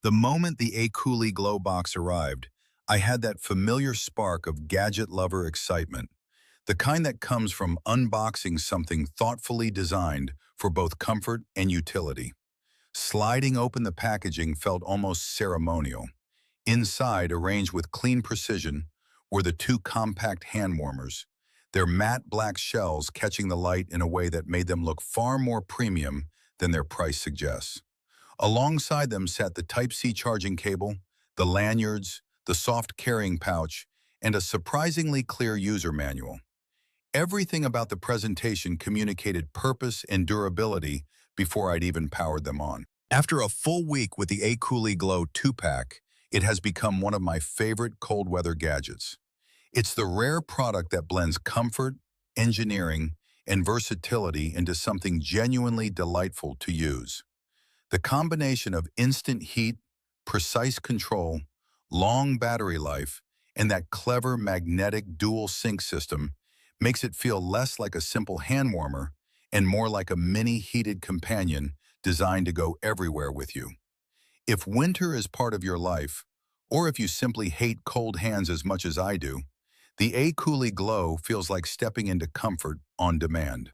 The moment the Aecooly Glow box arrived, I had that familiar spark of gadget lover excitement, the kind that comes from unboxing something thoughtfully designed for both comfort and utility. Sliding open the packaging felt almost ceremonial. Inside, arranged with clean precision, were the two compact hand warmers, their matte black shells catching the light in a way that made them look far more premium than their price suggests. Alongside them sat the Type-C charging cable, the lanyards, the soft carrying pouch, and a surprisingly clear user manual. Everything about the presentation communicated purpose and durability before I'd even powered them on. After a full week with the Aecooly Glow 2-pack, it has become one of my favorite cold weather gadgets. It's the rare product that blends comfort, engineering, and versatility into something genuinely delightful to use. The combination of instant heat, precise control, long battery life, and that clever magnetic dual sync system makes it feel less like a simple hand warmer and more like a mini heated companion designed to go everywhere with you. If winter is part of your life, or if you simply hate cold hands as much as I do, the Aecooly Glow feels like stepping into comfort on demand.